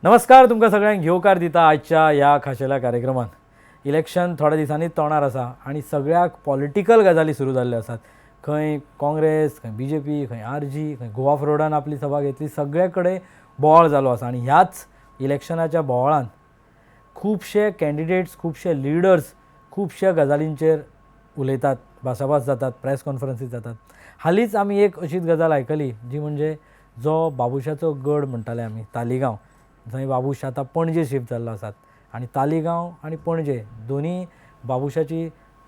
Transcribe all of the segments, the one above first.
नमस्कार तुमकां सगळ्यांक घेवकार दिता आजच्या ह्या खाशेल्या कार्यक्रमात. इलेक्शन थोड्या दिसांनी तोंडार आसा आनी सगळ्याक पॉलिटिकल गजाली सुरू जाल्ल्यो आसात. खंय काँग्रेस, खंय BJP, खंय RG, खंय गोवा फॉरवर्डान आपली सभा घेतली. सगळे कडेन बोवाळ जालो आसा आनी ह्याच इलेक्शनाच्या बोवाळान खुबशे कॅन्डिडेट्स, खुबशे लिडर्स खुबशे गजालींचेर उलयतात, भासाभास जातात, प्रेस कॉन्फरन्सीस जातात. हालींच आमी एक अशीच गजाल आयकली जी म्हणजे जो बाबुशाचो गड म्हणटाले आमी तालिगांव, जंय बाबूश आतां पणजे शिफ्ट जाल्लो आसात. आनी तालिगांव आनी पणजे दोनी बाबुशाची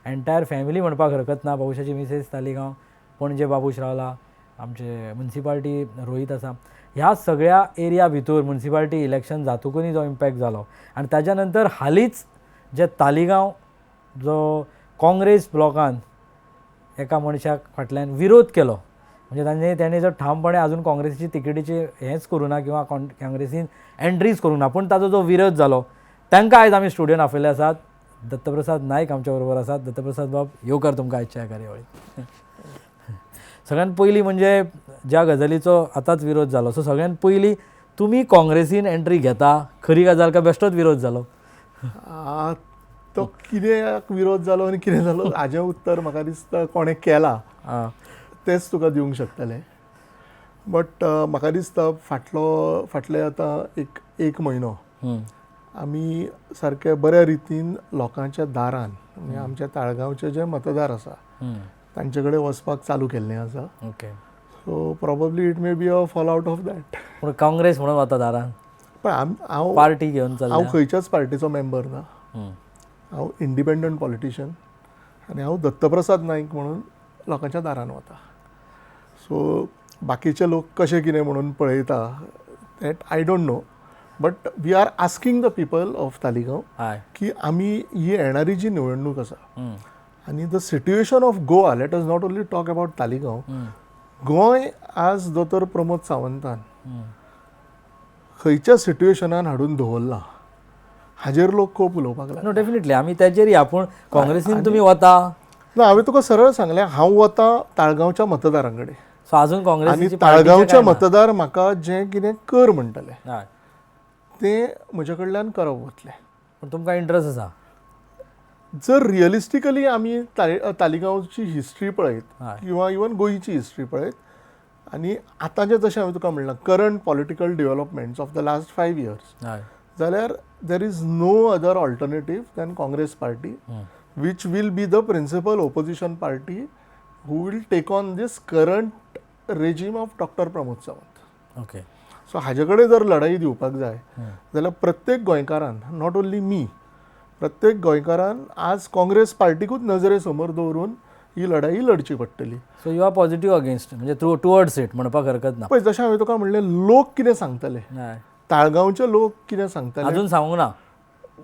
एंटायर फॅमिली म्हणपाक हरकत ना. बाबुशाची मिसेस तालिगांव, पणजे बाबूश रावला, आमचे म्युनिसिपालिटी रोहीत आसा. ह्या सगळ्या एरिया भितर म्युनिसिपालिटी इलेक्शन जातकूनय जो इम्पॅक्ट जालो आनी ताज्या नंतर हालींच जे तालिगांव जो काँग्रेस ब्लॉकान एका मनशाक फाटल्यान विरोध केलो, म्हणजे ताणें जो ठामपणे अजून काँग्रेसीची तिकेटीची हेंच करूं ना किंवा काँग्रेसीन एंट्रीच करूं ना, पूण ताजो जो विरोध जालो तांकां आयज आमी स्टुडियोन आपयले आसात. दत्तप्रसाद नायक आमच्या बरोबर आसात. दत्तप्रसाद बाब, येवकार तुमकां आयच्या ह्या कार्यावळीक. सगळ्यात पयलीं म्हणजे ज्या गजालीचो आतांच विरोध जालो, सो सगळ्यात पयलीं तुमी काँग्रेसीन एंट्री घेता, खरी गजाल काय बेश्टोच विरोध जालो? तो कित्याक विरोध जालो आनी कितें जालो हाजें उत्तर म्हाका दिसता कोणें केलां तेच तुका दिवंक शकतले. बट म्हाका दिसता फाटले आतां एक म्हयनो आमी सारके बऱ्या रितीन लोकांच्या दारान, म्हणजे आमच्या ताळगांवचे जे मतदार आसा तांचे कडेन वचपाक चालू केल्लें आसा. Okay. So probably it may be a fall out of that. पूण काँग्रेस म्हणून वता दारान, पण हांव पार्टी घेवन हांव खंयच्याच पार्टीचो मेंबर ना. हांव इंडिपेंडंट पॉलिटिशियन आनी हांव दत्तप्रसाद नायक म्हणून लोकांच्या दारान वता. सो बाकीचे लोक कशें कितें म्हणून पळयता that I don't know. But we are asking the people of Taleigao की आमी ही येणारी जी निवडणूक आसा आनी the situation of Goa, let us not only talk about Taleigao, Goem आज दोतोर प्रमोद सावंतान खंयच्या सिट्युएशनान हाडून दवरला हाजेर लोक खूब उलोवपाक लागले. नो डेफिनेटली आमी तेजेर या, पूण काँग्रेसीन तुमी वता ना. हांवें तुका सरळ सांगलें, हांव वता ताळगांवच्या मतदारां कडेन. सो अजून आनी काँग्रेसीची ताळगांवचे मतदार म्हाका जें कितें कर म्हणटले हय, तें म्हजे कडल्यान करप वतलें. पूण तुमकां इंट्रस्ट आसा? जर रियलिस्टिकली आमी तालिगांवची हिस्ट्री पळयत हय. किंवा इवन गोंयची हिस्ट्री पळयत आनी आतांचें जशें हांवें तुका म्हणलां current political developments of the last 5 years, हय, जाल्यार there is no other alternative than Congress party, which will be the principal opposition party who will take on this current regime of Dr. Pramod Sawant. Okay. So हाजे कडेन जर लढाई दिवपाक जाय जाल्यार प्रत्येक गोंयकारान, नॉट ओन्ली मी, प्रत्येक गोंयकारान आज काँग्रेस पार्टीकूच नजरे समोर दवरून ही लढाई लढची पडटली. So you are positive against, म्हणजे टुवर्ड्स इट म्हणपाक हरकत ना. पळय, जशें हांवें तुका म्हणलें, लोक कितें सांगतले, हय, ताळगांवचे लोक कितें सांगतले अजून सांगूंक ना.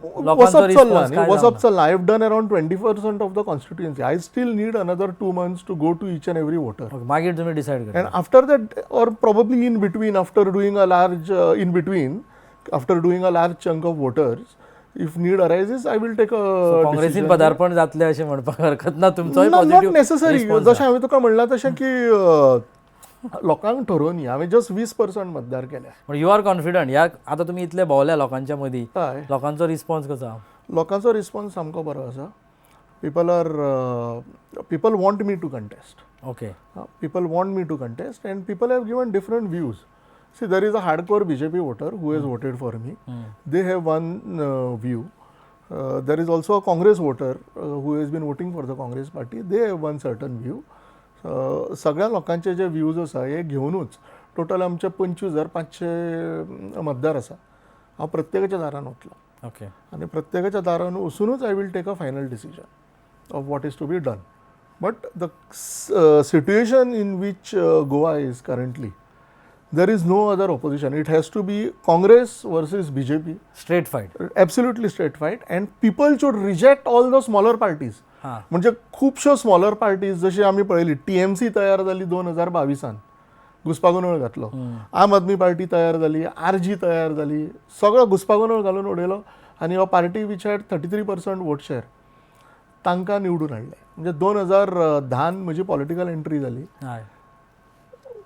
वचप चल्ला न्ही, वचप चल्ला. I have done around 20% of the constituency. I still need another 2 months to go to each and every voter. मागीर तुमी डिसायड करा. And after that, or probably in between, after doing a large after doing a large chunk of voters, if need arises, I will take a काँग्रेसीन पदार्पण जातले अशें म्हणपाक हरकत ना. तुमचोय not पॉझिटिव्ह necessary. जशें हांवें तुका म्हणलां तशें की लोकांक ठरोवन हांवें जस्ट 20% मतदार केल्या. पण यू आर कॉन्फिडंट ह्या आतां तुमी इतले भोंवल्या लोकांच्या मदीं, हय, लोकांचो रिस्पॉन्स कसो आहा? लोकांचो रिस्पॉन्स सामको बरो आसा. people want me to contest. Okay. People want me to contest and people have given different views. See, there is a hardcore BJP voter who has voted for me. They have one view. There is also a Congress voter who has been voting for the Congress party. They have one certain view. सगळ्या लोकांचे जे views आसा हे घेवनूच total आमचे 25,500 मतदार आसा. हांव प्रत्येकाच्या दारान वतलो. ओके. आनी प्रत्येकाच्या दारान वचूनच I will take a final decision of what is to be done. But the situation in which Goa is currently, there is no other opposition. It has to be Congress versus BJP. Straight fight. Absolutely straight fight. And people should reject all the smaller parties. म्हणजे खुबश्यो smaller parties जशी आमी पळयली, TMC तयार जाली 2022 घुसपागोंदळ घातलो. आम आदमी party तयार जाली, RG तयार जाली, सगळो घुसपागोंदळ घालून उडयलो आनी हो party which had 33% vote share तांकां निवडून हाडले. म्हणजे 2010 म्हजी पॉलिटिकल एंट्री जाली.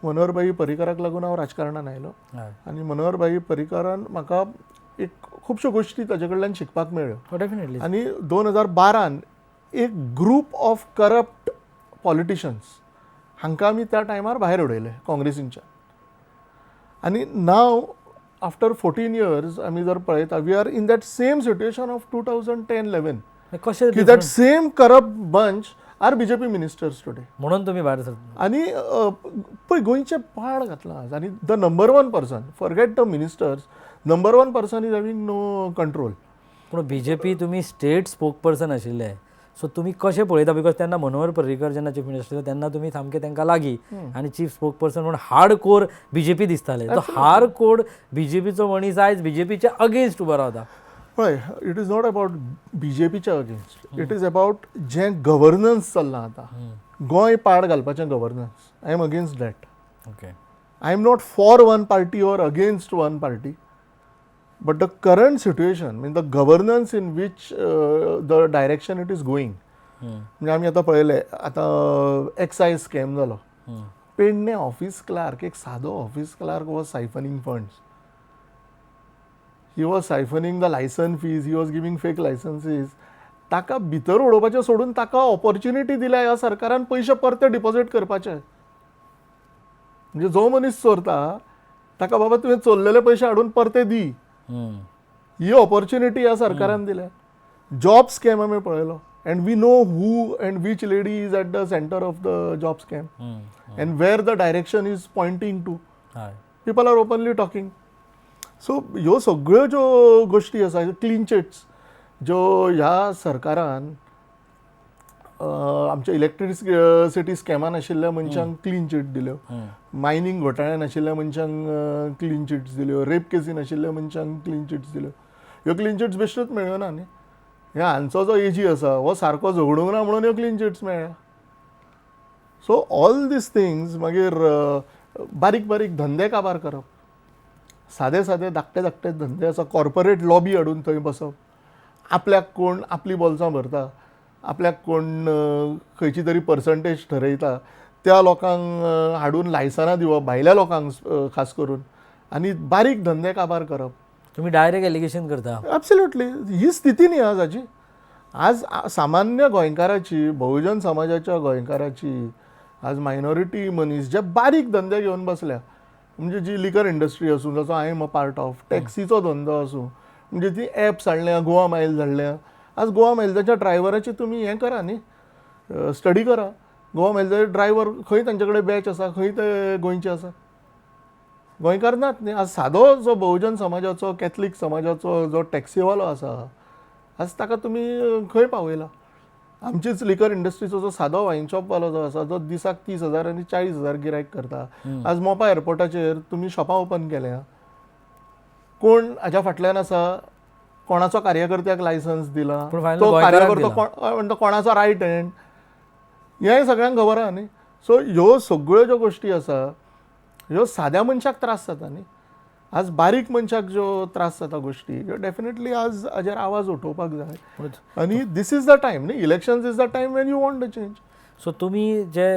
मनोहरभाई पर्रीकराक लागून हांव राजकारणान आयलो हय आनी मनोहरभाई पर्रीकरान म्हाका एक खुबश्यो गोश्टी ताजे कडल्यान शिकपाक मेळ्ळ्यो डेफिनेटली आनी 2012 एक ग्रूप ऑफ करप्ट पॉलिटिशन्स हांकां आमी त्या टायमार भायर उडयले काँग्रेसींच्या आनी नाव आफ्टर 14 years आमी जर पळयता we are in that same situation of 2010-11 कशें की that same corrupt bunch are BJP ministers today म्हणून तुम्ही भायर सरता आनी पळय गोंयचें पाड घातलां आज आनी the number 1 person forget the ministers number 1 person is having no control पूण बीजेपी तुम्ही स्टेट स्पोक पर्सन आशिल्ले सो तुम्ही कशें पळयता बिकॉज तेन्ना मनोहर पर्रीकर जेन्ना चीफ मिनिस्टर तेन्ना तुम्ही सामके तांकां लागीं आनी चीफ स्पोक पर्सन म्हणून हार्ड कोर बीजेपी दिसताले तो हार्ड कोर बीजेपीचो मनीस आयज बीजेपीच्या अगेन्स्ट उबो रावता पळय इट इज नॉट अबाउट बीजेपीच्या अगेन्स्ट इट इज अबाउट जें गव्हर्नन्स चल्लां आतां गोंय पाड घालपाचें governance I am against that okay I am not for one party or against one party but the current situation mean the governance in which the direction it is going म्हणजे आमी आतां पळयलें आतां excise scam जालो Pedne office clerk एक सादो office clerk was siphoning funds he was siphoning the licence fees he was giving fake licences ताका भितर उडोवपाचें सोडून ताका ऑपॉर्च्युनिटी दिल्या ह्या सरकारान पयशे परते डिपॉझीट करपाचे म्हणजे जो मनीस चोरता ताका बाबा तुवें चोरलेले पयशे हाडून परते दी ही ऑपॉर्च्युनिटी ह्या सरकारान दिल्या जॉब स्कॅम आमी पळयलो and we know who and which lady is at the centre of the job scam and where the direction is pointing to people are openly talking so ह्यो सगळ्यो ज्यो गोश्टी आसा क्लीन चिट्स ज्यो ह्या सरकारान आमच्या इलेक्ट्रिसिटी स्कॅमान आशिल्ल्या मनशांक क्लीन चिट दिल्यो मायनींग घोटाळ्यान आशिल्ल्या मनशांक क्लीन चिट्स दिल्यो रेप केसीन आशिल्ल्या मनशांक क्लीन चिट्स दिल्यो ह्यो क्लीन चिट्स बेश्टूच मेळ्ळ्यो ना न्ही ह्या हांचो जो एजी आसा हो सारको झगडूंक ना म्हणून ह्यो क्लीन चिट्स मेळ्ळ्या सो ऑल दीस थिंग्स मागीर बारीक बारीक धंदे काबार करप सादे सादे धाकटे धाकटे धंदे आसा कॉर्पोरेट लॉबी हाडून थंय बसप आपल्याक कोण आपली बॉल्सां भरता आपल्याक कोण खंयची तरी पर्संटेज ठरयता त्या लोकांक हाडून लायसनां दिवप भायल्या लोकांक खास करून आनी बारीक धंदे काबार करप तुम्ही डायरेक्ट एलिगेशन करता एब्सोल्युटली ही स्थिती न्ही आज हाची आज सामान्य गोंयकाराची बहुजन समाजाच्या गोंयकाराची आज मायनॉरिटी मनीस जे बारीक धंदे घेवन बसल्या म्हणजे जी लिकर इंडस्ट्री आसूं जाचो I am a part of टॅक्सीचो धंदो आसूं म्हणजे ती ॲप्स हाडल्या गोवा मायल्स हाडल्या आज गोवा मायल्साच्या ड्रायव्हराची तुमी हें करा न्ही स्टडी करा गोवा मायल्साचे ड्रायव्हर खंय तांचे कडेन बॅच आसा खंय ते गोंयचे आसा गोंयकार नात न्ही आज सादो जो बहुजन समाजाचो कॅथलीक समाजाचो जो टॅक्सीवालो आसा आज ताका तुमी खंय पावयला आमचीच लिकर इंडस्ट्रीचो जो सादो वायन शॉपवालो जो आसा जो दिसाक 30,000 आनी 40,000 गिरायक करता आज मोपा एअरपोर्टाचेर तुमी शॉपां ओपन केल्या कोण हाच्या फाटल्यान आसा कोणाचो कार्यकर्त्याक लायसन्स दिला तो कार्यकर्तो कोणाचो रायट हँड हें सगळ्यांक खबर आहा न्ही सो ह्यो सगळ्यो ज्यो गोश्टी आसा ह्यो साद्या मनशाक त्रास जाता न्ही आज बारीक मनशाक ज्यो त्रास जाता गोश्टी ह्यो डेफिनेटली आज हाजेर आवाज उठोवपाक जाय आनी दीस इज द टायम न्ही elections is the time Wien you want the change so तुम्ही जे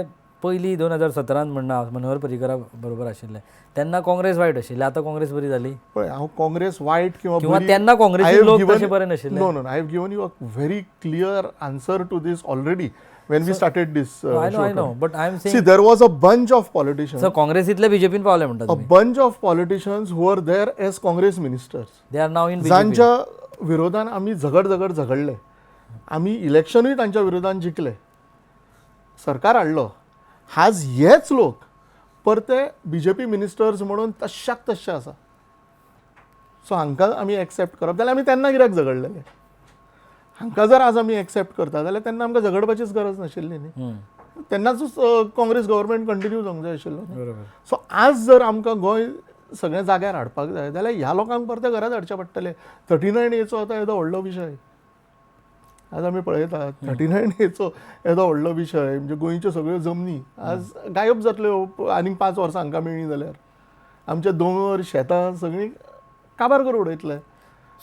पयलीं 2017 म्हणना मनोहर पर्रीकरा बरोबर आशिल्ले तेन्ना काँग्रेस वायट आशिल्ली आतां काँग्रेस बरी जाली पळय हांव काँग्रेस वायट किंवा तेन्ना काँग्रेसी लोक तशे बरे नाशिल्ले no I have given you a very clear answer to this already when we started this I know but I am saying see there was a bunch of politicians so काँग्रेसीतले बीजेपीन पावले म्हणटा a bunch of politicians who were there as Congress ministers they are now in BJP जांच्या विरोधान आमी झगड झगडले आमी इलेक्शनूय तांच्या विरोधान जिखले सरकार हाडलो आज हेच लोक परते बीजेपी मिनिस्टर्स म्हणून तशाक तशे आसा सो हांकां आमी एक्सेप्ट करप जाल्यार आमी तेन्ना कित्याक झगडलेले हांकां जर आज आमी एक्सेप्ट करता जाल्यार तेन्ना आमकां झगडपाचीच गरज नाशिल्ली न्ही तेन्नाच काँग्रेस गव्हर्मेंट कंटिन्यू जावंक जाय आशिल्लो बरोबर सो आज जर आमकां गोंय सगळें जाग्यार हाडपाक जाय जाल्यार ह्या लोकांक परते घरांत हाडचे पडटले 39 एचो आतां येदो व्हडलो विशय आज आमी पळयतात 39 एचो येदो व्हडलो विशय म्हणजे गोंयच्यो सगळ्यो जमनी आज गायब जातल्यो आनीक 5 वर्सां हांकां मेळ्ळीं जाल्यार आमचे दोंगर शेतां सगळीं काबार करून उडयतले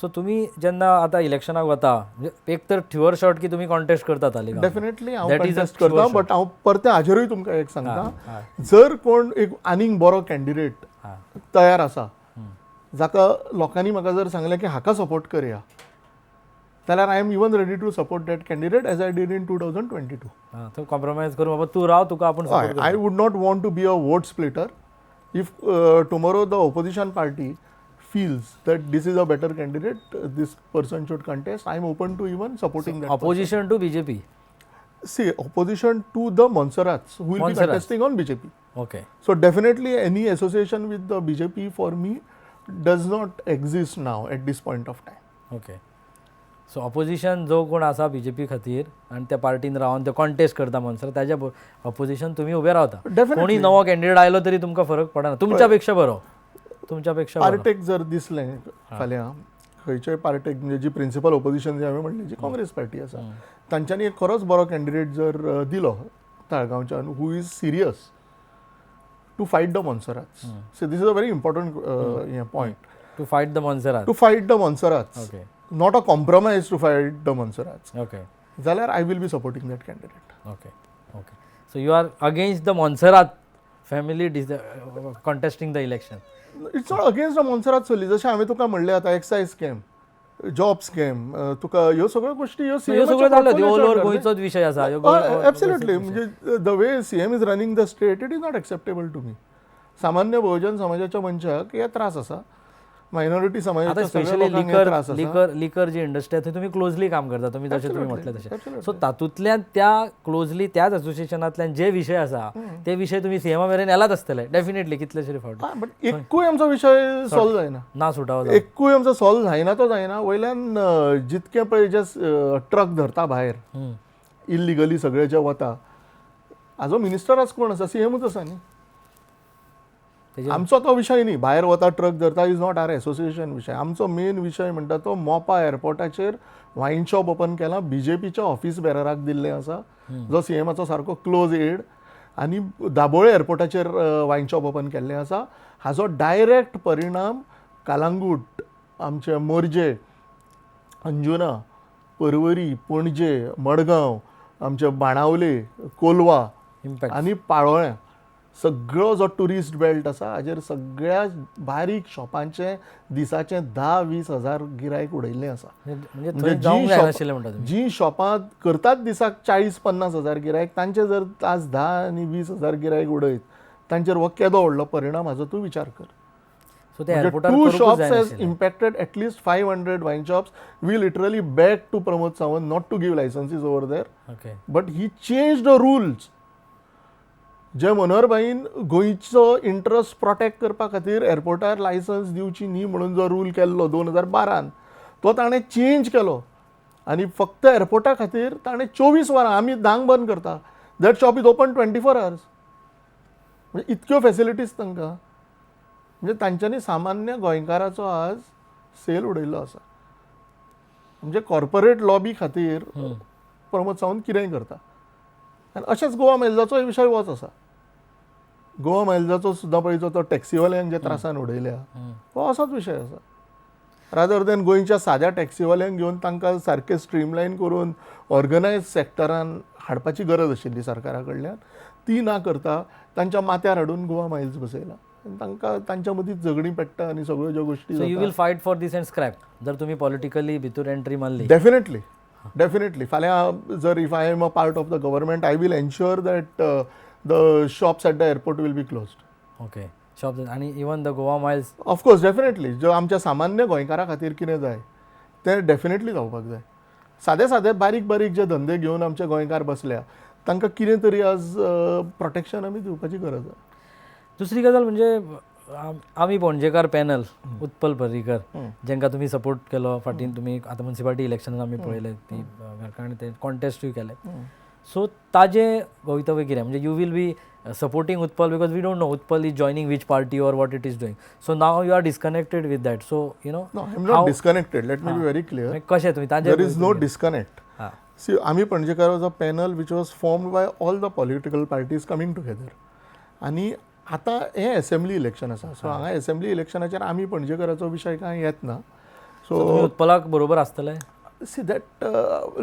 सो तुम्ही जेन्ना आतां इलेक्शनाक वता म्हणजे एक तर शुअर शॉट की तुम्ही कॉन्टेस्ट करता तालिगांव. डेफिनेटली हांव That is a कॉन्टेस्ट करता, sure बट हांव परते हाजेरूय तुमकां एक हां, सांगता, जर कोण एक आनीक बरो कॅन्डिडेट हां. तयार आसा, जाका लोकांनी म्हाका जर सांगलें की हाका सपोर्ट करया, जाल्यार I am even ready to support that candidate as I did in 2022. हां, थंय कॉम्प्रोमायज करून बाबा तूं राव, तुका आपूण हय, support I would not want to be a vote splitter. If tomorrow the opposition party feels that this is a better candidate, this person should contest, I am open to even supporting that. opposition to BJP. See, opposition to the Monserrats who will be Monserrats. contesting on BJP. Okay. So definitely any association with the BJP for me does not exist now at this point of time. Okay. So opposition जो कोण आसा BJP खातीर आनी त्या पार्टीन रावन ते contest करता म्हणसर ताच्या ऑपोजिशन तुम्ही उबे रावता. Definitely. कोणी नवो कॅन्डिडेट आयलो तरी तुमकां फरक पडना, तुमच्या पेक्षा बरो. पार्टेक जर दिसलें फाल्यां खंयच्याय पार्टेक म्हणजे जी प्रिन्सिपल ऑपोजिशन जी हांवें म्हणलें जी काँग्रेस पार्टी आसा, तांच्यांनी एक खरोच बरो कॅन्डिडेट जर दिलो ताळगांवच्यान who is serious to fight the Monserrates. So this is a very important point. To fight the Monserrate. To fight the Monserrates, okay. Not a compromise to fight the Monserrates, okay. जाल्यार I will be supporting that candidate. Okay. Okay. So you are against the Monserrate family contesting the election. It's not against the Monserrate चली. जशें हांवें तुका म्हणलें आतां excise scam, job scam, तुका ह्यो सगळ्यो गोश्टी ह्यो ह्यो सगळ्यो जाल्यो ऑल ओव्हर गोंयचोच विशय आसा. एब्सोल्युटली. म्हणजे the way CM is running the state, it is not acceptable to me. सामान्य बहुजन समाजाच्या मनशाक हे त्रास आसा, मायनॉरिटी आता समाजाच्या सगळ्या स्पेशली लोकांक हे त्रास आसा. लिकर जी इंडस्ट्री आहे तुम्ही क्लोजली काम करता, तुम्ही जसे तुम्ही म्हटले तसे. Absolutely. सो तातूंतल्यान त्या क्लोजली त्याच असोसिएशनांतल्यान जे विशय आसा ते विशय तुम्ही सीएमा मेरेन येलाच आसतले डेफिनेटली कितलेशे फावट. बट एकूय आमचो विशय सॉल्व जायना. ना सुटावो एकूय आमचो सॉल्व जायना तो जायना. वयल्यान जितके पळय जे ट्रक धरता भायर इल्लिगली सगळे जे वता, हाजो मिनिस्टर आज कोण आसा? सीएमूच आसा न्ही. आमचो तो विशय न्ही. भायर वता ट्रक धरता इज नॉट आर एसोसिएशन विशय. आमचो मेन विशय म्हणटा तो मोपा एअरपोर्टाचेर वायन शॉप ओपन केला, बीजेपीच्या ऑफिस बेरराक दिल्लें आसा, जो सीएमाचो सारको क्लोज एड, आनी दाबोळे एअरपोर्टाचेर वायन शॉप ओपन केल्लें आसा. हाजो डायरेक्ट परिणाम कालांगूट, आमचे मोरजे, अंजुना, पर्वरी, पणजे, मडगांव, आमचे बाणावले, कोलवा इम्पॅक्ट. आनी पाळोळ्या सगळो जो टुरिस्ट बेल्ट आसा हाजेर सगळ्या बारीक शॉपांचे दिसाचे 10-20 हजार गिरायक उडयल्लें आसा. म्हणजे म्हणजे थंय जावंक जाय नाशिल्लें म्हणटा तुम्ही. जी शॉपां करतात दिसाक 40-50 हजार गिरायक, तांचे जर आज 10 आनी 20 हजार गिरायक उडयत, तांचेर हो केदो व्हडलो परिणाम हाजो तूं विचार कर. सो ते एअरपोर्टार 2 करूंकूच shops जाय has नाशिल्लें. impacted at least 500 wine shops. We literally begged to Pramod Sawant not to give licenses over there, okay. but he changed the rules. जे मनोहरभाईन गोंयचो इंट्रस्ट प्रोटेक्ट करपा खातीर एअरपोर्टार लायसन्स दिवची न्ही म्हणून जो रूल केल्लो 2012 तो ताणें चेंज केलो, आनी फक्त एअरपोर्टा खातीर ताणें 24 वरां, आमी 10 बंद करता, that shop is open 24 hours. म्हणजे इतक्यो फॅसिलिटीज तांकां. म्हणजे तांच्यांनी सामान्य गोंयकाराचो आज सेल उडयल्लो आसा. म्हणजे कॉर्पोरेट लॉबी खातीर प्रमोद सावंत कितेंय करता. आनी अशेंच गोवा मेल्साचो विशय होच आसा. गोवा मायल्साचो सुद्दां पळयचो तो टॅक्सीवाल्यांक जे त्रासान उडयल्या, हो असोच विशय आसा. रादर दॅन गोंयच्या साद्या टॅक्सीवाल्यांक घेवन तांकां सारकें स्ट्रीमलायन करून ऑर्गनायज सॅक्टरान हाडपाची गरज आशिल्ली सरकारा कडल्यान, ती ना करता तांच्या माथ्यार हाडून गोवा मायल्स बसयला. तांकां तांच्या मदीं झगडीं पेट्टा आनी सगळ्यो ज्यो गोश्टी so you will fight for this and scrap जर तुम्ही पॉलिटिकली भितर एंट्री मारली. डेफिनेटली फाल्यां जर if I am a part of the government I will ensure that the shops at the airport will be closed. Okay. Shop आणि even the Goa Miles. Of course definitely जो आमच्या सामान्य गोंयकारा खातीर कितें जाय तें डेफिनेटली जावपाक जाय. सादे सादे बारीक बारीक जे धंदे घेवन आमचे गोंयकार बसल्या तांकां कितें तरी आज प्रोटेक्शन आमी दिवपाची गरज आसा. दुसरी गजाल म्हणजे आमी पणजेकार पॅनल उत्पल पर्रीकर जेंकां तुमी सपोर्ट केलो फाटीं, तुमी आतां म्युनिसिपालिटी इलेक्शनान आमी पळयले ती कारण ते कॉन्टेस्टूय केले. सो ताजें भवितव्य कितें म्हणजे you will be supporting Utpal because we don't know Utpal is joining which party or what it is doing. So now you are disconnected with that. So you know No, I'm not disconnected. Let me be very clear. कशें तुमी ताजें. There is no disconnect. See, आमी Panjekar was a panel which was formed by all the political parties coming together. आनी आतां हें assembly election आसा. So हांगा assembly इलेक्शनाचेर आमी पणजेकाराचो विशय कांय येत ना. तुम्ही उत्पलाक बरोबर आसतले. See that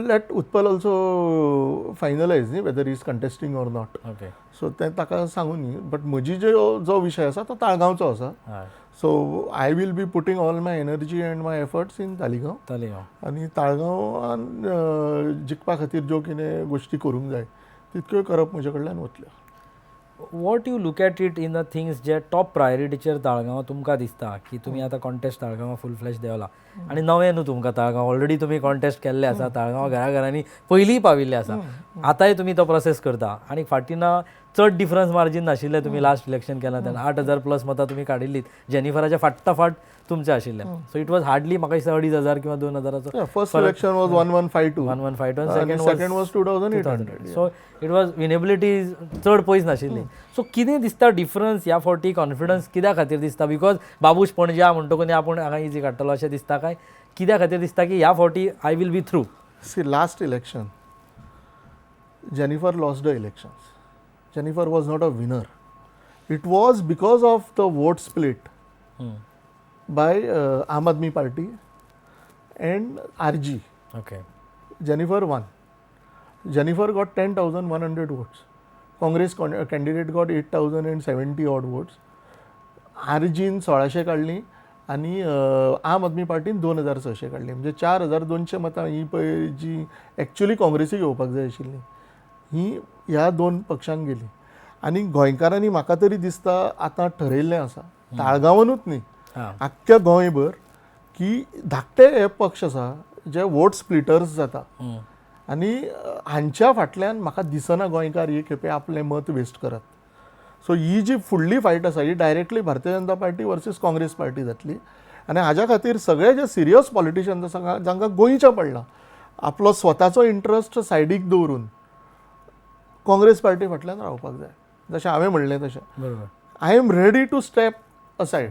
let Utpal also finalise न्ही whether is contesting or not. Okay. So तें ताका सांगून न्ही. बट म्हजी जो विशय आसा तो ताळगांवचो आसा. हय. So I will be putting all my energy and my efforts in Taleigao. Taleigao. आनी ताळगांवान जिखपा खातीर ज्यो कितें गोश्टी करूंक जाय तितक्यो करप म्हजे कडल्यान वतल्यो. What you look at it in the things जे टॉप प्रायोरिटीचेर ताळगांव तुमकां दिसता की तुमी आतां कॉन्टेस्ट ताळगांवा फूल फ्लॅश देवला आनी नवें न्हू तुमकां ताळगांव ऑलरेडी तुमी कॉन्टेस्ट केल्ले आसा. ताळगांव घराघरांनी पयलींय पाविल्ले आसा. आतांय तुमी तो प्रोसेस करता आनी फाटीना चड डिफरन्स मार्जीन नाशिल्ले. तुमी लास्ट इलेक्शन केला तेन्ना 8,000 प्लस मतां तुमी काडिल्लीत. जेनिफराच्या फाट तुमचे आशिल्ले. सो इट वॉज हार्डली म्हाका दिसता 2,500 किंवा 2,000 फर्स्ट इलेक्शन वॉज 1152. 1152 आणि second was 2800. So it was winnability चड पयस नाशिल्ली. सो कितें दिसता डिफरन्स ह्या फावटी कॉन्फिडन्स कित्या खातीर दिसता? बिकॉज बाबूश पणजा म्हणटकूच आपूण हांगा इजी काडटलो अशें दिसता काय कित्या खातीर दिसता की ह्या फावटी I will be through? See last election Jennifer lost the elections. Jennifer was not a winner. It was because of the vote split by Aam Aadmi Party and RG. Okay. Jennifer won. Jennifer got 10,100 votes. Congress candidate got 8,070 odd votes. RG न 1600 काढली आणि आम आदमी पार्टीन 2,600 काढली. म्हणजे 4,200 मतां ही पळय जी actually काँग्रेसीक येवपाक जाय आशिल्ली ही ह्या दोन पक्षांक गेली. आनी गोंयकारांनी म्हाका तरी दिसता आतां ठरयल्लें आसा ताळगांवानूच न्ही आख्ख्या गोंयभर की धाकटे हे पक्ष आसा जे वोट स्प्लिटर्स जाता आनी हांच्या फाटल्यान म्हाका दिसना गोंयकार एक खेपे आपलें मत वेस्ट करत. सो ही जी फुडली फायट आसा ही directly Bharatiya Janata party versus Congress party जातली. आनी हाज्या खातीर सगळे जे सिरियस पॉलिटिशियन्स आसा जांकां गोंयच्या पडला आपलो स्वताचो इंट्रस्ट सायडीक दवरून काँग्रेस पार्टी फाटल्यान रावपाक जाय. जशें हांवें म्हणलें तशें बरोबर. I am ready to step aside.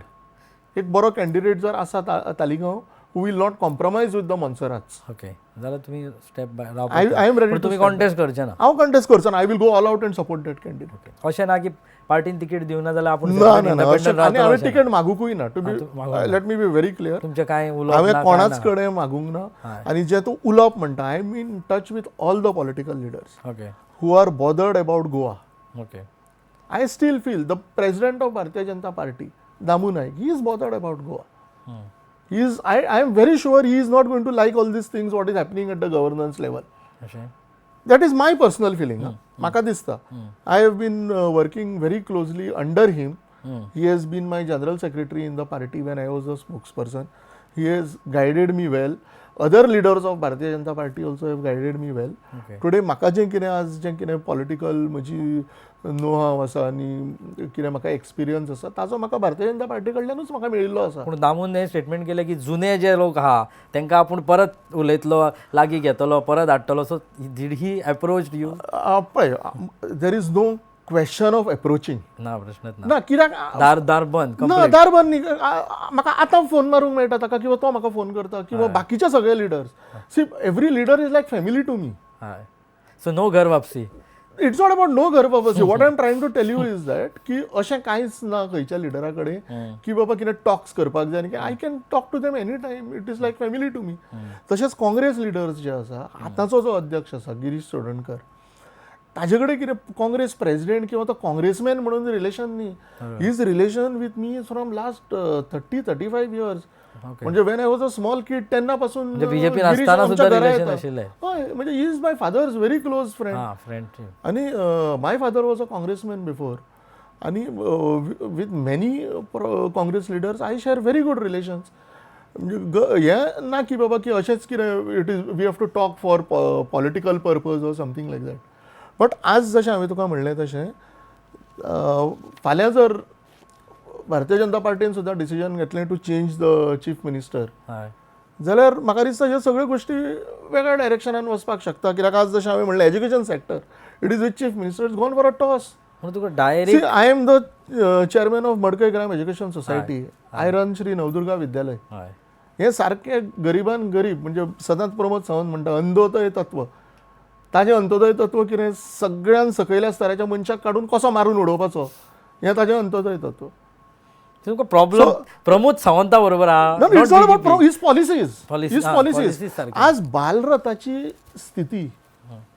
एक बरो कॅन्डिडेट जर आसा Taleigao who will not compromise with the Monserrates. Okay. जाल्यार तुमी step by I am ready. तुमी कॉन्टेस्ट करचे ना? हांव कॉन्टेस्ट करचो ना. I will go all out and support that candidate. अशें ना की पार्टीन तिकीट दिवना जाल्यार आपूण आनी हांवें तिकेट मागूंकूय ना. To be let me be very clear. तुमचें कांय उलोवप हांवें कोणाच कडेन मागूंक ना. आनी जे तूं उलोवप म्हणटा I am in touch with all the political leaders okay who are bothered about Goa. Okay. I still feel the president of Bharatiya Janata Party, Damu Naik, he is bothered about Goa. I am very sure he is not going to like all these things what is happening at the governance level. That is my personal feeling. Maka dista. I have been working very closely under him. He has been my general secretary in the party when I was a spokesperson. He has guided me well. Other leaders of Bharatiya Janata Party also have guided me well. Today म्हाका जें कितें आज जें कितें political म्हजी know how आसा आनी कितें म्हाका एक्सपिरियन्स आसा ताचो म्हाका भारतीय जनता पार्टी कडल्यानूच म्हाका मेळिल्लो आसा. पूण दामून हें स्टेटमेंट केलें की जुने जे लोक आहा तांकां आपूण परत उलयतलो लागीं घेतलो परत हाडटलो. So did he approach you? पळय there is no question of approaching. ना प्रश्नच ना. ना कित्याक दार बंद. ना दार बंद न्ही. म्हाका आतां फोन मारूंक मेळटा ताका किंवा तो म्हाका फोन करता किंवा बाकीचे सगळे leaders. See every leader is like family to me. हय. सो नो घर वापसी. It's not about no ghar wapsi. What I am trying to tell you is that की अशें कांयच ना खंयच्या लिडरा कडेन की बाबा कितें टॉक्स करपाक जाय आनी I can talk to them any time. It is like family to me. तशेंच काँग्रेस लिडर्स जे आसा आतांचो जो अध्यक्ष आसा गिरीश चोडणकर ताजे कडेन कितें काँग्रेस प्रेसिडेंट किंवा तो काँग्रेसमॅन म्हणून रिलेशन न्ही. His relation with me from last 30-35 years. म्हणजे when I was a small kid तेन्ना पासून बीजेपी आसतना सुद्दां रिलेशन आशिल्लें. हय म्हणजे he is my father's very close friend. आनी my father was a Congressman before आनी with many Congress leaders I share very good relations. म्हणजे हें ना की बाबा की अशेंच कितें it is we have to talk for political purpose or something like that. But आज जशें हांवें तुका म्हणलें तशें फाल्यां जर भारतीय जनता पार्टीन सुद्दां डिसिजन घेतलें to change the chief minister जाल्यार म्हाका दिसता ह्यो सगळ्यो गोश्टी वेगळ्या डायरेक्शनान वचपाक शकता. कित्याक आज जशें हांवें म्हणलें education sector it is with chief minister it's gone for a toss. तुका direct I am the chairman of Madkai Gram education society. I run Shri Navdurga Vidyalaya. हें सारकें गरिबान गरीब म्हणजे सदांच प्रमोद सावंत म्हणटा अंत्योदय तत्व. ताजें अंत्योदय तत्व कितें सगळ्यान सकयल्या स्तराच्या मनशाक काडून कसो मारून उडोवपाचो हें ताजें अंत्योदय तत्व. तुमकां प्रॉब्लेम प्रमोद सावंता बरोबर No, no, it's not about his policies. Policy- His हा, policies. policies सारखे. आज बालरथाची स्थिती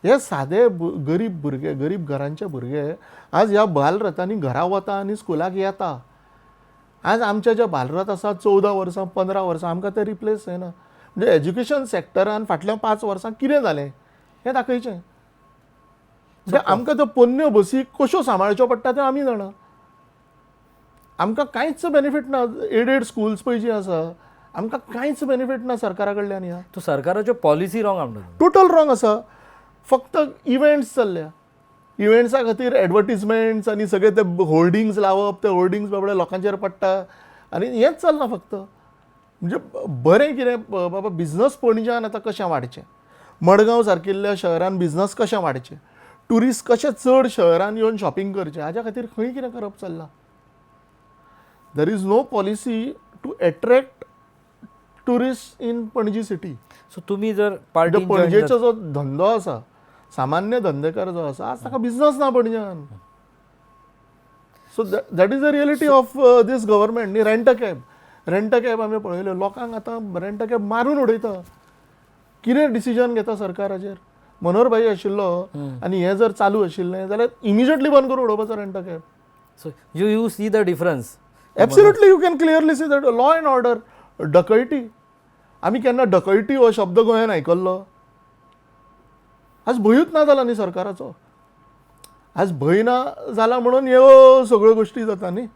हे साधे गरीब भुरगे गरीब घरांचे भुरगे आज ह्या बालरथांनी घरा वता आनी स्कुलाक येता. आज आमचे जे बालरथ आसा 14 वर्सां 15 वर्सां आमकां ते रिप्लेस जायना. म्हणजे एज्युकेशन सॅक्टरान फाटल्या 5 वर्सां कितें जालें हें दाखयचें. म्हणजे आमकां त्यो पोन्न्यो बसी कश्यो सांबाळच्यो पडटा तें आमी जाणा. आमकां कांयच बेनिफीट ना. एडेड स्कूल्स पळय जी आसा आमकां कांयच बेनिफीट ना सरकारा कडल्यान ह्या. तूं सरकाराच्यो पॉलिसी रॉंग म्हणटा. टोटल रॉंग आसा. फक्त इव्हेंट्स चल्ल्या. इव्हेंट्सा खातीर एडवर्टिजमेंट्स आनी सगळे ते होर्डिंग्स लावप ते होर्डिंग्स बाबडे लोकांचेर पडटा आनी हेंच चलना फक्त. म्हणजे बरें कितें बाबा बिझनस पणज्यान आतां कशें वाडचें. मडगांव सारकिल्ल्या शहरान बिझनस कशें वाडचें. ट्युरिस्ट कशे चड शहरान येवन शॉपिंग करचें हाज्या खातीर खंय कितें करप चल्लां. There is no policy to attract tourist in Panaji city. So तुम्ही जर म्हणजे पार्टी पणजेचो जो धंदो आसा सामान्य धंदेकार जो आसा आज ताका बिझनस ना पणज्यान. So that is the reality of this government. Rent a cab आमी पळयल्यो लोकांक आतां रेंट अ कॅब मारून उडयता. कितें डिसिजन घेता सरकाराचेर. मनोहर भाई आशिल्लो आनी हें जर चालू आशिल्लें जाल्यार इमिजिएटली बंद करून उडोवपाचो rent a cab. So you see the difference. Absolutely you can clearly see that law and order. डकैती आमी केन्ना डकैती हो शब्द गोंयान आयकल्लो. आज भंयूच ना जाला न्ही सरकाराचो. आज भंय ना जाला म्हणून ह्यो सगळ्यो गोश्टी जाता न्ही.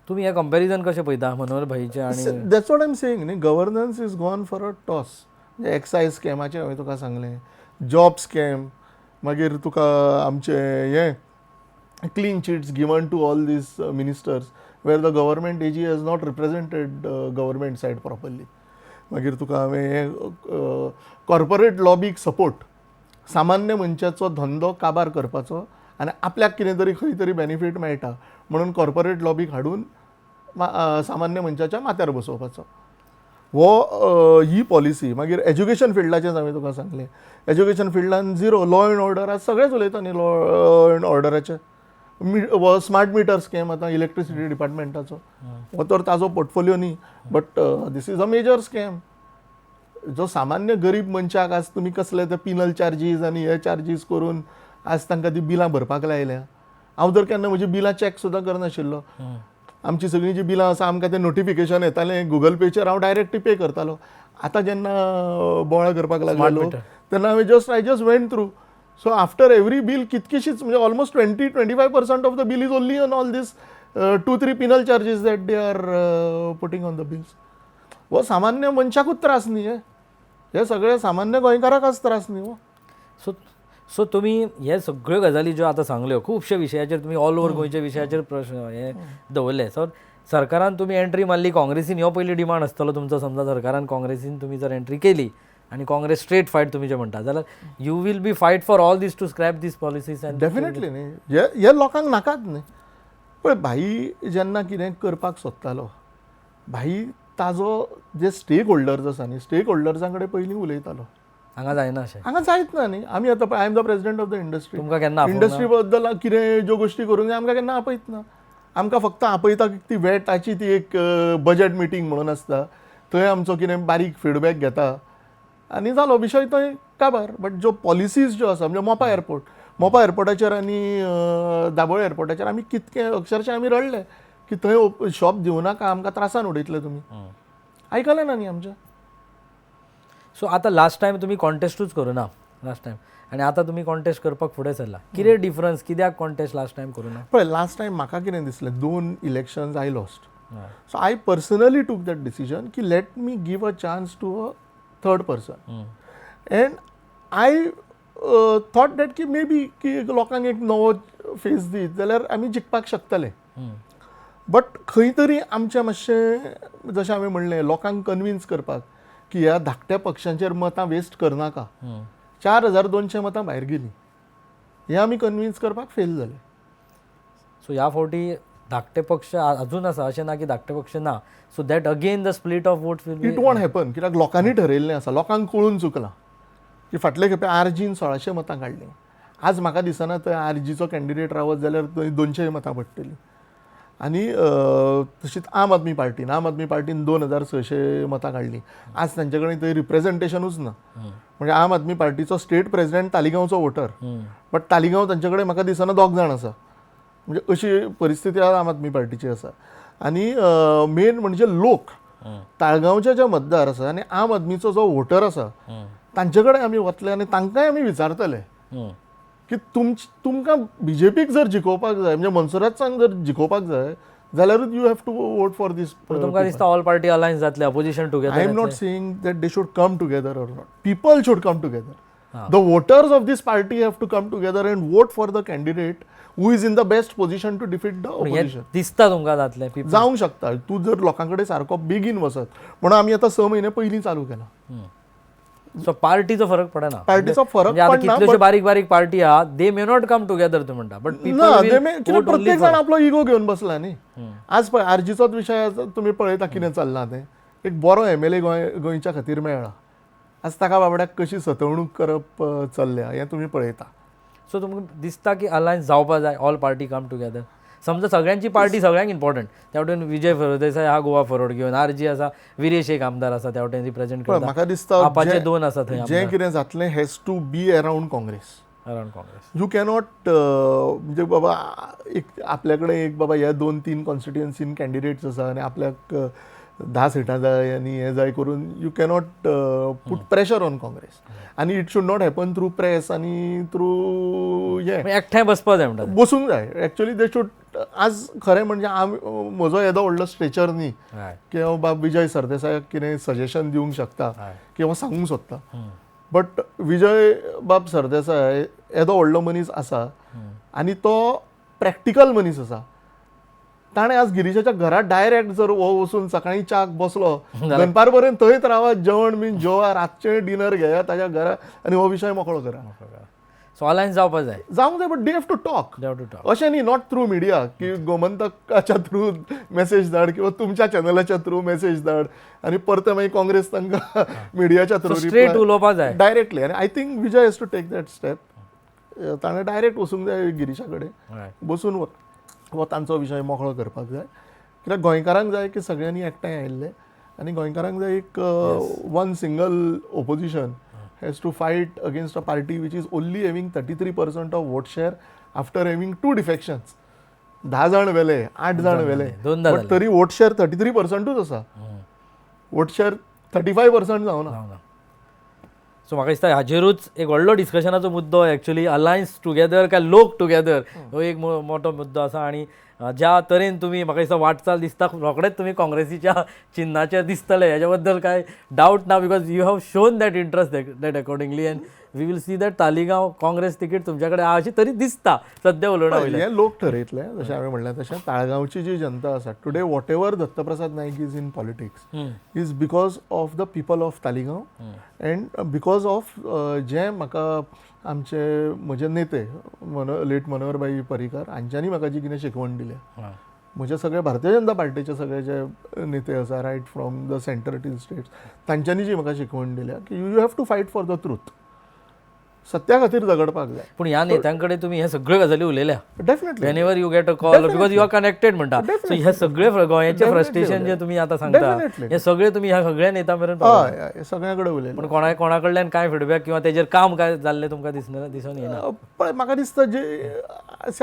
तुम्ही हे कंपॅरिझन कशें पळयता मनोहर भाईचे आणि that's what I am saying न्ही. Governance is gone for a toss. म्हणजे एक्सायज स्कॅमाचें हांवें तुका सांगलें. जॉब स्कॅम मागीर तुका आमचे हें clean chits given to all this ministers where the government AG has not represented government side properly. मागीर तुका हांवें हें कॉर्पोरेट लॉबीक सपोर्ट. सामान्य मनशाचो धंदो काबार करपाचो आनी आपल्याक कितें तरी खंय तरी बेनिफीट मेळटा म्हणून कॉर्पोरेट लॉबीक हाडून सामान्य मनशाच्या माथ्यार बसोवपाचो हो ही पॉलिसी. मागीर एज्युकेशन फिल्डाचेंच हांवें तुका सांगलें. एज्युकेशन फिल्डान झिरो. लॉ अँड ऑर्डर आज सगळेच उलयता न्ही लॉ अँड ऑर्डराचे. स्मार्ट मिटर स्कॅम आतां इलेक्ट्रिसिटी डिपार्टमेंटाचो हो तर ताजो पोर्टफोलियो न्ही. But this is a major scam. जो सामान्य गरीब मनशाक आज तुमी कसले ते पिनल चार्जीस आनी हे चार्जीस करून आज तांकां ती बिलां भरपाक लायल्या. हांव तर केन्ना म्हजी बिलां चॅक सुद्दां करनाशिल्लो. आमची सगळीं जी बिलां आसा आमकां तें नोटिफिकेशन येतालें गुगल पेचेर हांव डायरेक्ट पे करतालो. आतां जेन्ना बोवाळ करपाक लागलो तेन्ना I just went through. So after every bill कितकीशीच म्हणजे almost 20-25% of the bill is only on all this 2-3 penal charges that they are putting on the bills. हो सामान्य मनशाकूच त्रास न्ही. हे सगळे सामान्य गोंयकाराकच त्रास न्ही. हो सो सो तुम्ही हे सगळ्यो गजाली ज्यो आतां सांगल्यो खुबशे विशयाचेर तुम्ही ऑल ओव्हर गोंयच्या विशयाचेर प्रश्न हे दवरले. सो सरकारान तुम्ही एंट्री मारली काँग्रेसीन हो पयली डिमांड आसतलो तुमचो. समजा सरकारान काँग्रेसीन तुम्ही जर एंट्री केली आणि काँग्रेस स्ट्रेट फायट तुम्ही जे म्हणटा जाल्यार you will be fight for all this to scrap this policies. Definitely न्ही. हे लोकांक नाकाच न्ही. पळय भाई जेन्ना कितें करपाक सोदतालो भाई ताजो जे स्टेक होल्डर्स आसा न्ही स्टेक होल्डर्सां कडेन पयलीं उलयतालो. हांगा जायना अशें. हांगा जायत ना न्ही. आमी आतां I am the president of the industry. तुमकां केन्ना इंडस्ट्री बद्दल कितें ज्यो गोश्टी करूंक जाय आमकां केन्ना आपयत ना. आमकां फक्त आपयता ती वेटाची ती एक बजेट मिटींग म्हणून आसता. थंय आमचो कितें बारीक फीडबॅक घेता आनी जालो विशय थंय काबार. बट ज्यो पॉलिसीज ज्यो आसा म्हणजे मोपा एअरपोर्टाचेर आनी दाबोळे एअरपोर्टाचेर आमी कितके अक्षरशः आमी रडले की थंय शॉप दिवं नाका आमकां त्रासान उडयतले तुमी. आयकलें ना न्ही आमचें. सो आतां लास्ट टायम तुमी कॉन्टेस्टूच करूना लास्ट टायम आनी आतां तुमी कॉन्टेस्ट करपाक फुडें सरला. कितें डिफरन्स कित्याक कॉन्टेस्ट लास्ट टायम करूना. पळय लास्ट टायम म्हाका कितें दिसलें 2 elections I lost. So I personally took that decision की let me give a chance to a third person. And I thought that की मे बी की लोकांक एक नवो फेस दीत जाल्यार आमी जिखपाक शकतले. बट खंय तरी आमचें मातशें जशें हांवें म्हणलें लोकांक कन्विन्स करपाक की ह्या धाकट्या पक्षांचेर मतां वेस्ट करनाका. 4200 मतां भायर गेलीं. हें आमी कन्विन्स करपाक फेल जाले. सो ह्या फावटी धाकटे पक्ष अजून आसा अशें ना की धाकटे पक्ष ना. So that again the split of votes will be. It won't happen. कित्याक लोकांनी ठरयल्लें आसा. लोकांक कळून चुकलां की फाटले खेपे आरजीन 1600 मतां काडलीं. आज म्हाका दिसना थंय आरजीचो कॅन्डिडेट रावत जाल्यार थंय 200 मतां पडटलीं. आनी तशीच आम आदमी पार्टीन 2600 मतां काडली. आज तांचे कडेन थंय रिप्रेझेंटेशनूच ना. म्हणजे आम आदमी पार्टीचो स्टेट प्रेसिडेंट तालिगांवचो वोटर, बट तालिगांव तांचे कडेन म्हाका दिसना 2 जाण आसा. म्हणजे अशी परिस्थिती आज आम आदमी पार्टीची आसा. आनी मेन म्हणजे लोक, ताळगांवचे जे मतदार आसा आनी आम आदमीचो जो वोटर आसा तांचे कडेन आमी वतले आनी तांकांय आमी विचारतले की तुमकां बीजेपीक जर जिखोवपाक जाय, म्हणजे मनसुरातसान जर जिखोवपाक जाय जाल्यारूच you have to vote for this. तुमकां दिसता ऑल पार्टी अलायन्स जातले, opposition together? I am not saying that they should come together or not. People should come together. The voters of this party have to come together and vote for the candidate who is in the best position to defeat the opposition. दिसता तुमकां जातले? जावंक शकता. तूं जर लोकांकडे सारको बेगीन वचत, म्हणून आमी आतां 6 म्हयने पयलीं चालू केला. सो पार्टीचो फरक पडना? पार्टीचो फरक म्हणजे आता पडना, कितलेशे बारीक बारीक पार्टी आहा, दे मे नॉट कम टुगेदर तूं म्हणटा, बट ना, कित्याक प्रत्येक जाण आपलो इगो घेवन बसला न्ही. आज पळय आरजीचोच विशय तुमी पळयता कितें चल्लां तें. एक बरो MLA गोंयच्या खातीर मेळ्ळा. आज ताका बाबड्याक कशी सतवणूक करप चल्ल्या हें तुमी पळयता. सो तुमकां दिसता की अलायन्स जावपा जाय, ऑल पार्टी कम टुगेदर? समजा सगळ्यांची पार्टी सगळ्यांक इम्पॉर्टंट. त्या वटेन विजय फळदेसाय हा गोवा फॉरवर्ड घेवन, आरजी आसा, विरेश एक आमदार आसा त्या वटेन रिप्रेझेंट करता. म्हाका दिसता आपाचे 2 आसा थंय. जें कितें जातलें has to be around Congress. Around Congress. You cannot म्हणजे बाबा एक आपल्याकडे एक बाबा ह्या 2-3 कॉन्स्टिट्युएन्सीन कॅन्डिडेट्स आसा आनी आपल्याक 10 सिटां जाय आनी हें जाय करून you cannot put pressure on Congress. आनी it should not happen through press आनी थ्रू हें एकठांय बसपा जाय म्हणटा. बसूंक जाय. Actually they should. आज खरें म्हणजे म्हजो येदो व्हडलो स्ट्रेचर न्ही की हांव बाब विजय सरदेसायाक कितें सजेशन दिवंक शकता किंवा सांगूंक सोदता. बट विजय बाब सरदेसाय येदो व्हडलो मनीस आसा आनी तो प्रॅक्टिकल मनीस आसा. ताणें आज गिरीशाच्या घरा डायरेक्ट जर हो वचून सकाळीं च्याक बसलो, दनपार पर्यंत थंयच रावा, जेवण बीन जेवा, रातचें डिनर घेया ताच्या घरा आनी हो विशय मोकळो करा. सो अलायन्स जावपा जाय. जावंक जाय, but they have to talk. अशें न्ही नॉट थ्रू मिडिया की गोमंतकाच्या थ्रू मेसेज धाड किंवा तुमच्या चॅनलाच्या थ्रू मेसेज धाड आनी परते मागीर काँग्रेस तांकां मिडियाच्या थ्रू स्ट्रेट उलोवपा जाय डायरेक्टली. आनी I think Vijay has to take that step. ताणें डायरेक्ट वचूंक जाय गिरीशा कडेन, बसून हो तांचो विशय मोकळो करपाक जाय. कित्याक गोंयकारांक जाय की सगळ्यांनी एकठांय आयिल्ले आनी गोंयकारांक जाय एक one single opposition has to fight against a party which is only having 33% of vote share after having 2 defections. 10 जाण वेले, 8 जाण वेले, बट तरी वोट शेअर 33%च आसा. वोट शेअर 35% जावना. सो म्हाका दिसता हाजेरूच एक व्हडलो डिस्कशनाचो मुद्दो एक्चुअली अलायन्स टुगेदर काय लोक टुगेदर हो एक मोठो मुद्दो आसा. आणि ज्या तरेन तुमी म्हाका दिसता वाटचाल दिसता रोखडेच तुमी काँग्रेसीच्या चिन्हाचे दिसतले, हेच्या बद्दल काय डावट ना, because you have shown that interest that accordingly and we will see that Taleigao Congress ticket तुमच्याकडे अशी तरी दिसता सध्या उलोवणा वयल्यान. हे लोक ठरयतले. जशें हांवें म्हणलें तशें ताळगांवची जी जनता आसा today whatever Dattaprasad Naik is in politics is because of the people of Taleigao and because of जे म्हाका आमचे म्हजे नेते लेट मनोहरभाई पर्रीकार हांच्यांनी म्हाका जी कितें शिकवण दिल्या. म्हजे सगळे भारतीय जनता पार्टीचे सगळे जे नेते आसा right from the centre till states तांच्यांनी जी म्हाका शिकवण दिल्या की you have to fight for the truth. सत्या खातीर झगडपाक जाय. पूण ह्या नेत्यांकडे तुम्ही हे सगळे गजाली उलयल्या. Definitely when you get a call because you are connected म्हणटा. सो हे सगळे गोंयाचे फ्रस्ट्रेशन जे तुम्ही आता सांगता हे सगळे तुम्ही ह्या सगळ्या नेत्यां मेरेन हय सगळ्या कडेन उलयलें. पण कोणा कडल्यान काय फीडबॅक किंवा तेजेर काम काय जाल्लें तुमकां दिसून येना? पण म्हाका दिसता जे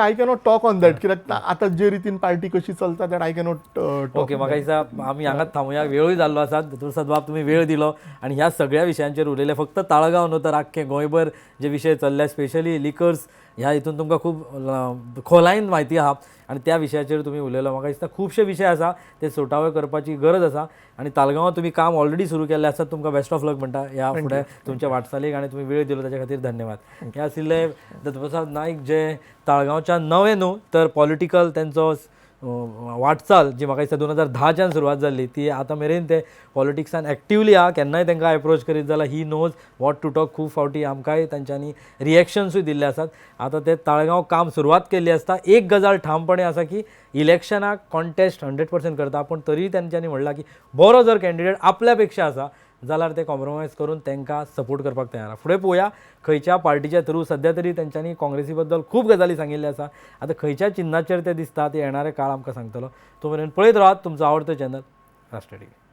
I cannot talk on that कित्याक आतां जे रितीन पार्टी कशी चलता that I cannot talk. Okay, म्हाका दिसता आमी हांगाच थांबुया. वेळूय जाल्लो आसा. दोतोरसाद बाब तुमी वेळ दिलो आणि ह्या सगळ्या विशयांचेर उलयले. फक्त ताळगांव न्हू तर आख्खे गोंयभर जे विशय चल्ल्या स्पेशली लिकर्स ह्या हितून तुमकां खूब खोलायेन म्हायती आहा आणि त्या विशयाचेर तुमी उलयलो. म्हाका दिसता खुबशे विशय आसा ते सुटावे करपाची गरज आसा आणि तालगांवां तुमी काम ऑलरेडी सुरू केल्लें आसा. तुमकां बेस्ट ऑफ लक म्हणटा ह्या फुडें तुमच्या वाटचालीक आणि तुमी वेळ दिलो ताच्या खातीर धन्यवाद. हे आशिल्ले दत्तप्रसाद नायक जे ताळगांवच्या नवे न्हू तर पॉलिटिकल तेंचो वाटचाल जी म्हाका दिसता 2010च्यान सुरवात जाल्ली ती आतां मेरेन ते पॉलिटिक्सान एक्टिवली आहा. केन्नाय तांकां एप्रोच करीत जाल्यार he knows what to talk. खूब फावटी आमकांय तांच्यांनी रिएक्शन्सूय दिल्ले आसात. आतां ते ताळगांव काम सुरवात केल्ली आसता. एक गजाल ठामपणे आसा की इलेक्शनाक कॉन्टेस्ट 100% करता, पण तरी तांच्यांनी म्हणलां की बरो जर कॅन्डिडेट आपल्या पेक्षा आसा जाल्यार ते कॉम्प्रोमायज करून तांकां सपोर्ट करपाक तयार आहा. फुडें पळोवया खंयच्या पार्टीच्या थ्रू. सध्या तरी तेंच्यांनी काँग्रेसी बद्दल खूब गजाली सांगिल्ल्यो आसा. आतां खंयच्या चिन्हाचेर ते दिसता ते येणारे काळ आमकां सांगतलो. तो मेरेन पळयत रावात तुमचो आवडतो चॅनल राष्ट्र टीव्ही.